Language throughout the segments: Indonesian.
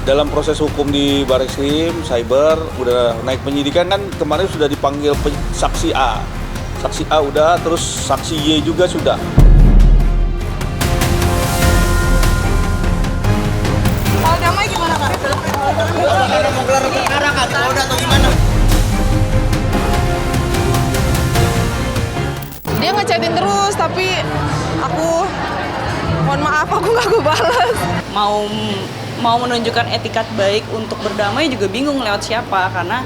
Dalam proses hukum di Barreskrim, Cyber, udah naik penyidikan kan kemarin sudah dipanggil saksi A. Saksi A udah, terus saksi Y juga sudah. Kalau damai gimana Kak? Mau gelar perkara Kak, Polda atau gimana? Dia ngechatin terus, tapi mohon maaf aku nggak balas. Mau menunjukkan etikat baik untuk berdamai juga bingung lewat siapa, karena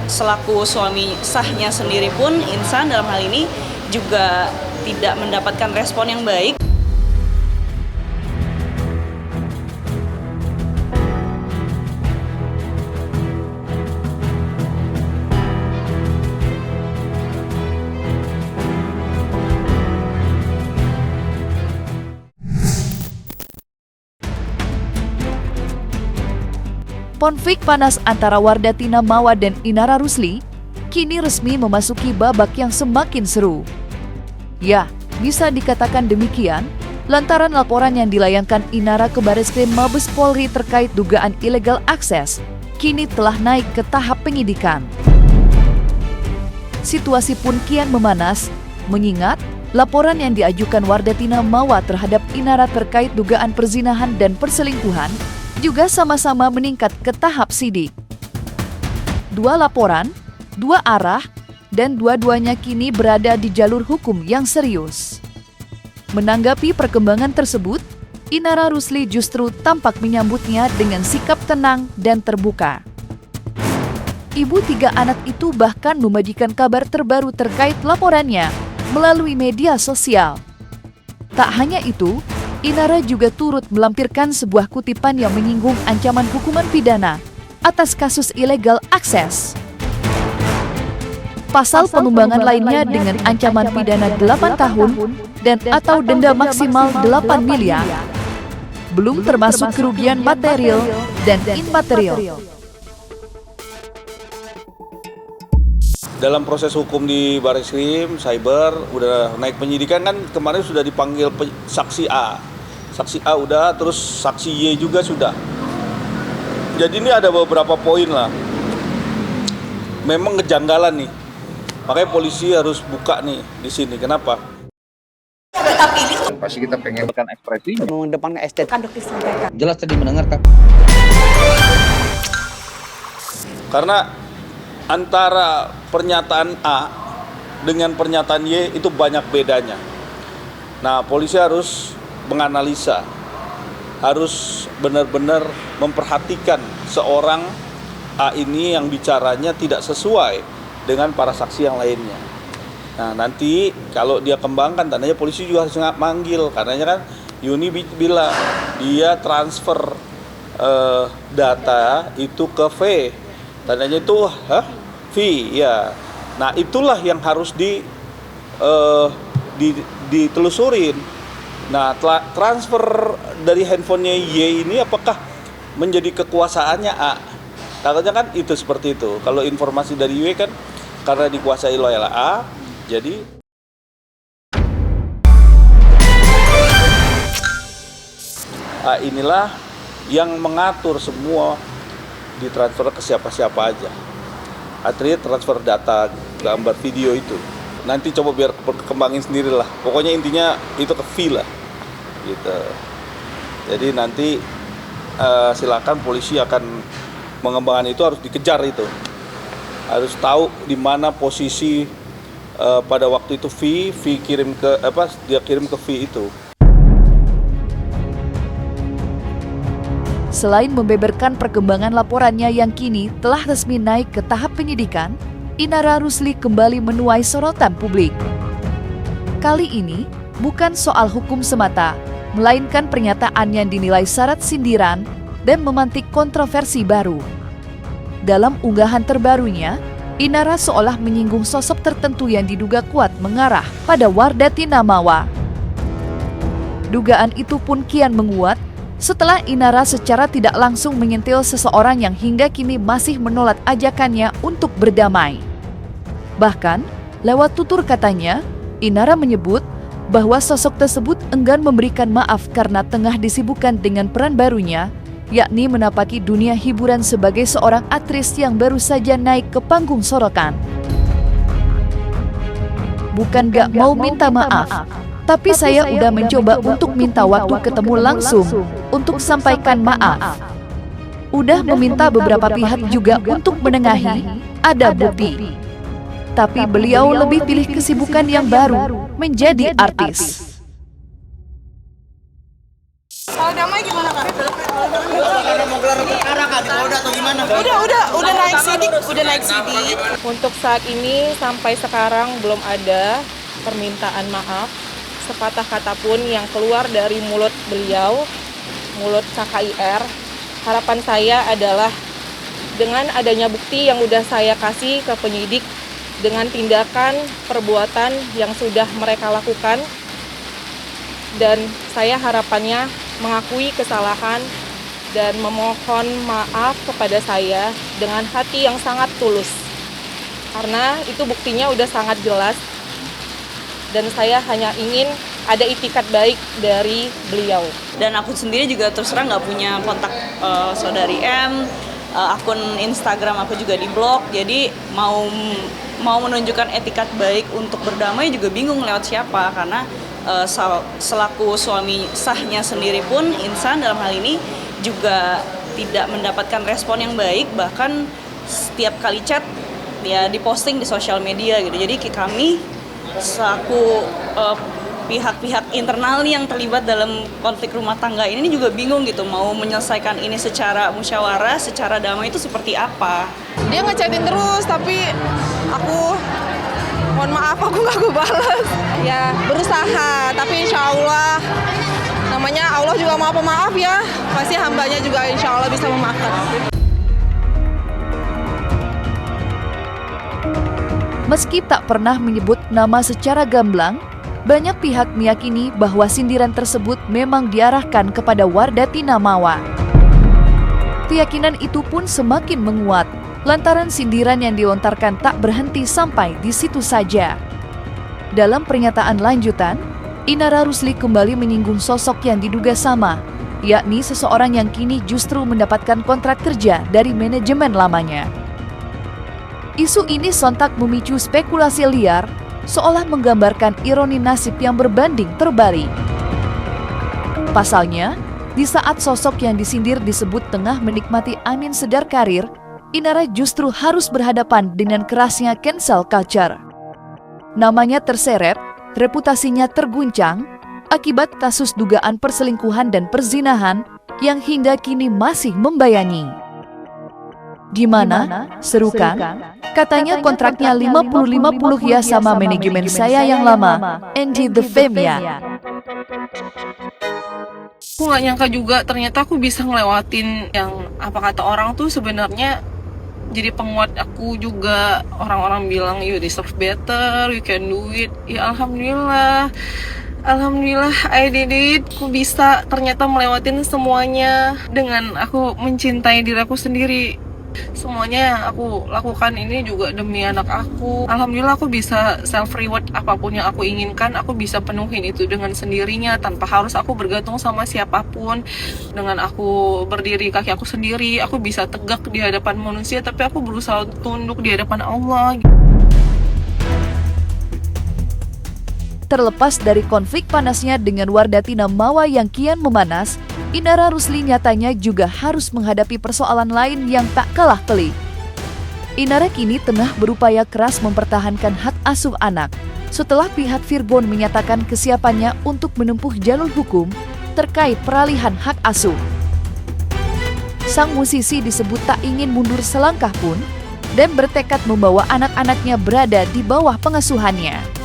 selaku suami sahnya sendiri pun Insan dalam hal ini juga tidak mendapatkan respon yang baik. Konflik panas antara Wardatina Mawa dan Inara Rusli kini resmi memasuki babak yang semakin seru. Ya, bisa dikatakan demikian lantaran laporan yang dilayangkan Inara ke Barreskrim Mabes Polri terkait dugaan illegal access kini telah naik ke tahap penyidikan. Situasi pun kian memanas mengingat laporan yang diajukan Wardatina Mawa terhadap Inara terkait dugaan perzinahan dan perselingkuhan juga sama-sama meningkat ke tahap sidik. Dua laporan, dua arah, dan dua-duanya kini berada di jalur hukum yang serius. Menanggapi perkembangan tersebut, Inara Rusli justru tampak menyambutnya dengan sikap tenang dan terbuka. Ibu tiga anak itu bahkan membagikan kabar terbaru terkait laporannya melalui media sosial. Tak hanya itu, Inara juga turut melampirkan sebuah kutipan yang menyinggung ancaman hukuman pidana atas kasus illegal access. Pasal pengembangan lainnya dengan ancaman pidana 8 tahun dan atau denda maksimal 8 miliar. Belum termasuk kerugian material dan immaterial. Dalam proses hukum di Barreskrim, Cyber, udah naik penyidikan kan kemarin sudah dipanggil saksi A. Saksi A udah, terus saksi Y juga sudah. Jadi ini ada beberapa poin lah. Memang kejanggalan nih. Makanya polisi harus buka nih di sini. Kenapa? Pasti kita pengen ekspresi mengedepankan estetika. jelas tadi mendengarkan. Karena antara pernyataan A dengan pernyataan Y itu banyak bedanya. Nah, polisi harus menganalisa, harus benar-benar memperhatikan seorang A ini yang bicaranya tidak sesuai dengan para saksi yang lainnya. Nah, nanti kalau dia kembangkan, tandanya polisi juga harus manggil, karenanya kan Yuni bilang dia transfer data itu ke V, tandanya itu V ya. Nah, itulah yang harus ditelusurin. Nah, transfer dari handphonenya Y ini apakah menjadi kekuasaannya A? Takutnya kan itu seperti itu. Kalau informasi dari Y kan karena dikuasai oleh A, jadi A inilah yang mengatur semua ditransfer ke siapa-siapa aja. Artinya transfer data, gambar, video itu. Nanti coba biar kembangin sendiri lah. Pokoknya intinya itu ke V lah. Gitu. Jadi nanti silakan polisi akan mengembangkan itu, harus dikejar itu. Harus tahu di mana posisi pada waktu itu V kirim ke dia kirim ke V itu. Selain membeberkan perkembangan laporannya yang kini telah resmi naik ke tahap penyidikan, Inara Rusli kembali menuai sorotan publik. Kali ini bukan soal hukum semata, melainkan pernyataan yang dinilai syarat sindiran dan memantik kontroversi baru. Dalam unggahan terbarunya, Inara seolah menyinggung sosok tertentu yang diduga kuat mengarah pada Wardatina Mawa. Dugaan itu pun kian menguat setelah Inara secara tidak langsung menyentil seseorang yang hingga kini masih menolak ajakannya untuk berdamai. Bahkan, lewat tutur katanya, Inara menyebut bahwa sosok tersebut enggan memberikan maaf karena tengah disibukkan dengan peran barunya yakni menapaki dunia hiburan sebagai seorang aktris yang baru saja naik ke panggung sorotan. Bukan gak mau minta maaf, tapi saya udah mencoba untuk minta waktu ketemu langsung untuk sampaikan maaf. Udah meminta beberapa pihak juga untuk menengahi, ada bukti. Tapi beliau lebih pilih kesibukan yang baru, menjadi artis. Kalau damai gimana kak? Ada mau gelar perkara kak di Polda atau gimana? Udah naik sidik. Untuk saat ini sampai sekarang belum ada permintaan maaf sepatah kata pun yang keluar dari mulut beliau, mulut KKIR. Harapan saya adalah dengan adanya bukti yang udah saya kasih ke penyidik dengan tindakan perbuatan yang sudah mereka lakukan, dan saya harapannya mengakui kesalahan dan memohon maaf kepada saya dengan hati yang sangat tulus. Karena itu buktinya udah sangat jelas dan saya hanya ingin ada itikat baik dari beliau. Dan aku sendiri juga terus terang nggak punya kontak saudari M, akun Instagram aku juga di-blok, jadi mau menunjukkan etikat baik untuk berdamai juga bingung lewat siapa, karena selaku suami sahnya sendiri pun Insan dalam hal ini juga tidak mendapatkan respon yang baik, bahkan setiap kali chat ya diposting di sosial media gitu. Jadi kami selaku pihak-pihak internal yang terlibat dalam konflik rumah tangga ini juga bingung gitu, mau menyelesaikan ini secara musyawarah, secara damai itu seperti apa. Dia ngechatin terus, tapi aku mohon maaf aku nggak balas. Ya berusaha, tapi insya Allah namanya Allah juga maha pemaaf ya. Pasti hambanya juga insya Allah bisa memaafkan. Meski tak pernah menyebut nama secara gamblang, banyak pihak meyakini bahwa sindiran tersebut memang diarahkan kepada Wardatina Mawa. Keyakinan itu pun semakin menguat, lantaran sindiran yang dilontarkan tak berhenti sampai di situ saja. Dalam pernyataan lanjutan, Inara Rusli kembali menyinggung sosok yang diduga sama, yakni seseorang yang kini justru mendapatkan kontrak kerja dari manajemen lamanya. Isu ini sontak memicu spekulasi liar, seolah menggambarkan ironi nasib yang berbanding terbalik. Pasalnya, di saat sosok yang disindir disebut tengah menikmati angin segar karir, Inara justru harus berhadapan dengan kerasnya cancel culture. Namanya terseret, reputasinya terguncang, akibat kasus dugaan perselingkuhan dan perzinahan yang hingga kini masih membayangi. Gimana? Seru kan? Katanya kontraknya 50-50 ya sama manajemen saya yang lama, Andy the Fame ya. Aku nggak nyangka juga ternyata aku bisa ngelewatin yang apa kata orang tuh sebenarnya jadi penguat aku juga. Orang-orang bilang you deserve better, you can do it. Ya alhamdulillah I did it. Aku bisa ternyata melewatin semuanya dengan aku mencintai diri aku sendiri. Semuanya aku lakukan ini juga demi anak aku. Alhamdulillah aku bisa self reward, apapun yang aku inginkan aku bisa penuhin itu dengan sendirinya tanpa harus aku bergantung sama siapapun. Dengan aku berdiri kaki aku sendiri, aku bisa tegak di hadapan manusia, tapi aku berusaha tunduk di hadapan Allah. Terlepas dari konflik panasnya dengan Wardatina Mawa yang kian memanas, Inara Rusli nyatanya juga harus menghadapi persoalan lain yang tak kalah pelik. Inara kini tengah berupaya keras mempertahankan hak asuh anak setelah pihak Virgon menyatakan kesiapannya untuk menempuh jalur hukum terkait peralihan hak asuh. Sang musisi disebut tak ingin mundur selangkah pun dan bertekad membawa anak-anaknya berada di bawah pengasuhannya.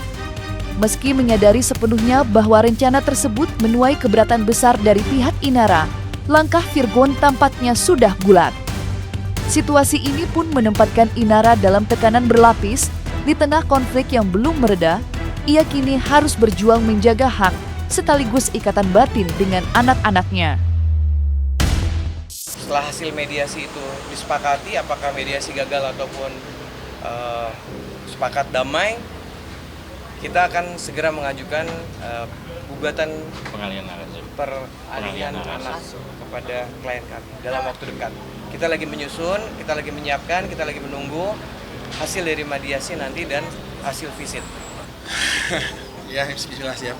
Meski menyadari sepenuhnya bahwa rencana tersebut menuai keberatan besar dari pihak Inara, langkah Virgon tampaknya sudah bulat. Situasi ini pun menempatkan Inara dalam tekanan berlapis. Di tengah konflik yang belum mereda, ia kini harus berjuang menjaga hak sekaligus ikatan batin dengan anak-anaknya. Setelah hasil mediasi itu disepakati, apakah mediasi gagal ataupun sepakat damai, kita akan segera mengajukan gugatan Pengalihan hak asuh. peralihan anak kepada klien kami dalam waktu dekat. Kita lagi menyusun, kita lagi menyiapkan, kita lagi menunggu hasil dari mediasi nanti dan hasil visit. Ya, bismillah siap.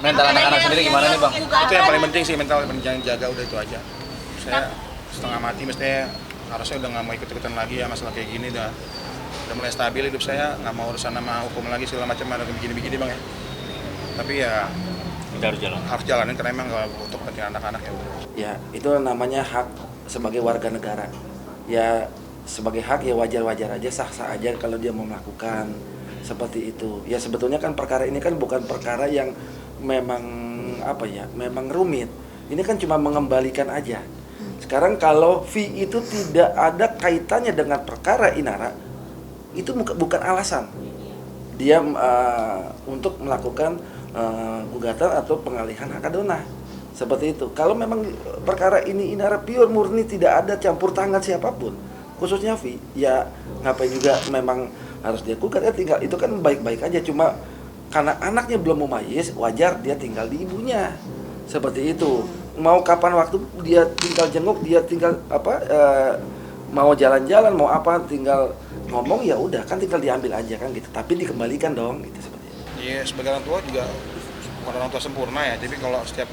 Mental anak-anak sendiri gimana nih Bang? Itu yang paling penting sih, mental jangan jaga, udah itu aja. Saya setengah mati mestinya, harusnya udah nggak mau ikut-ikutan lagi ya masalah kayak gini, udah mulai stabil hidup saya, nggak mau urusan sama hukum lagi segala macam, ada begini-begini Bang ya. Tapi ya Kita harus jalanin karena emang kalau untuk kepentingan anak-anak ya udah. Ya, itu namanya hak sebagai warga negara. Ya, sebagai hak ya wajar-wajar aja, sah-sah aja kalau dia mau melakukan seperti itu. Ya sebetulnya kan perkara ini kan bukan perkara yang memang memang rumit. Ini kan cuma mengembalikan aja. Sekarang kalau fee itu tidak ada kaitannya dengan perkara Inara, itu bukan alasan dia untuk melakukan gugatan atau pengalihan hak adonah. Seperti itu. Kalau memang perkara ini Inara pure murni tidak ada campur tangan siapapun, khususnya fee, ya ngapain juga memang harus dia gugat, ya tinggal itu kan baik-baik aja, cuma karena anaknya belum mumayyiz, wajar dia tinggal di ibunya. Seperti itu. Mau kapan waktu dia tinggal jenguk, dia tinggal mau jalan-jalan, mau apa tinggal ngomong, ya udah kan tinggal diambil aja kan gitu. Tapi dikembalikan dong gitu seperti itu. Iya, sebagai orang tua juga bukan orang tua sempurna ya. Jadi kalau setiap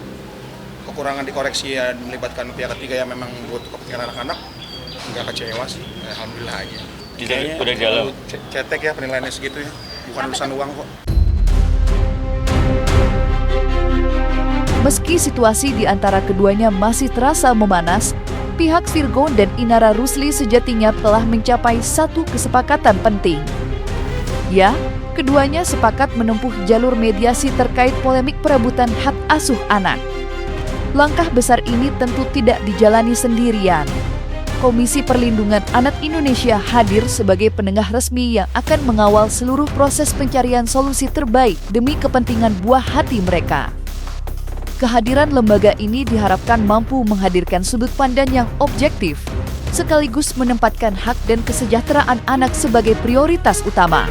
kekurangan dikoreksi ya melibatkan pihak ketiga yang memang buat kepentingan anak-anak, nggak kecewa sih. Alhamdulillah aja. udah dalam cetek ya penilaiannya segitu ya. Bukan urusan uang kok. Meski situasi di antara keduanya masih terasa memanas, pihak Virgon dan Inara Rusli sejatinya telah mencapai satu kesepakatan penting. Ya, keduanya sepakat menempuh jalur mediasi terkait polemik perebutan hak asuh anak. Langkah besar ini tentu tidak dijalani sendirian. Komisi Perlindungan Anak Indonesia hadir sebagai penengah resmi yang akan mengawal seluruh proses pencarian solusi terbaik demi kepentingan buah hati mereka. Kehadiran lembaga ini diharapkan mampu menghadirkan sudut pandang yang objektif, sekaligus menempatkan hak dan kesejahteraan anak sebagai prioritas utama.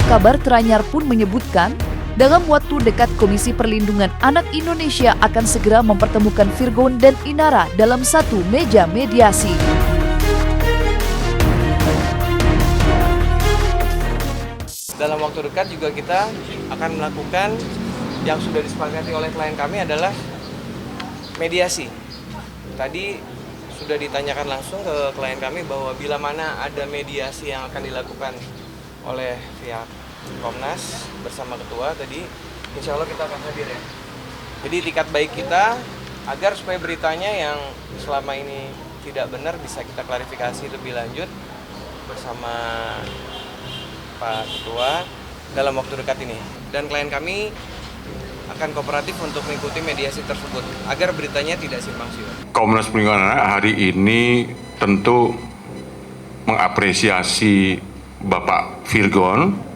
Kabar teranyar pun menyebutkan, dalam waktu dekat Komisi Perlindungan Anak Indonesia akan segera mempertemukan Virgon dan Inara dalam satu meja mediasi. Dalam waktu dekat juga kita akan melakukan yang sudah disepakati oleh klien kami adalah mediasi. Tadi sudah ditanyakan langsung ke klien kami bahwa bila mana ada mediasi yang akan dilakukan oleh pihak Komnas bersama ketua tadi, insya Allah kita akan hadir ya. Jadi tiket baik kita agar supaya beritanya yang selama ini tidak benar bisa kita klarifikasi lebih lanjut bersama Pak Ketua dalam waktu dekat ini. Dan klien kami akan kooperatif untuk mengikuti mediasi tersebut agar beritanya tidak simpang siur. Komnas Perlindungan Anak hari ini tentu mengapresiasi Bapak Virgon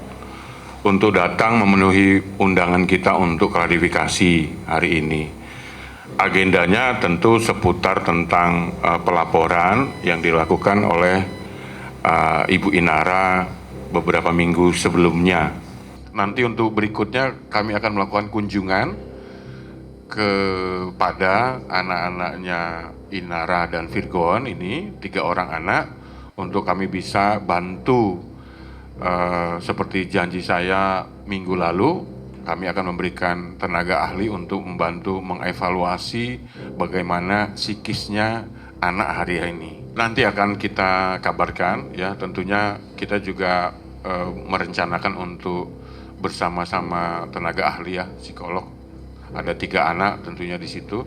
untuk datang memenuhi undangan kita untuk klarifikasi hari ini. Agendanya tentu seputar tentang pelaporan yang dilakukan oleh Ibu Inara beberapa minggu sebelumnya. Nanti untuk berikutnya kami akan melakukan kunjungan kepada anak-anaknya Inara dan Virgon ini, 3 orang anak, untuk kami bisa bantu seperti janji saya minggu lalu, kami akan memberikan tenaga ahli untuk membantu mengevaluasi bagaimana psikisnya anak hari ini. Nanti akan kita kabarkan ya, tentunya kita juga merencanakan untuk bersama-sama tenaga ahli ya, psikolog. Ada 3 anak tentunya di situ.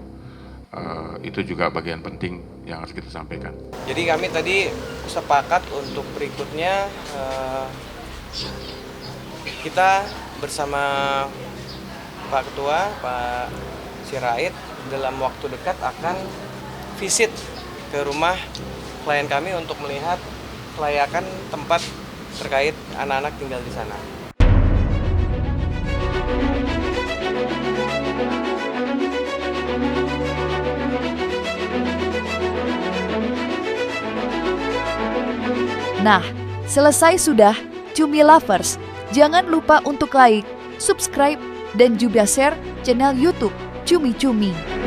Itu juga bagian penting yang harus kita sampaikan. Jadi kami tadi sepakat untuk berikutnya kita bersama Pak Ketua, Pak Sirait dalam waktu dekat akan visit ke rumah klien kami untuk melihat kelayakan tempat terkait anak-anak tinggal di sana. Nah, selesai sudah, Cumi Lovers. Jangan lupa untuk like, subscribe, dan juga share channel YouTube Cumi Cumi.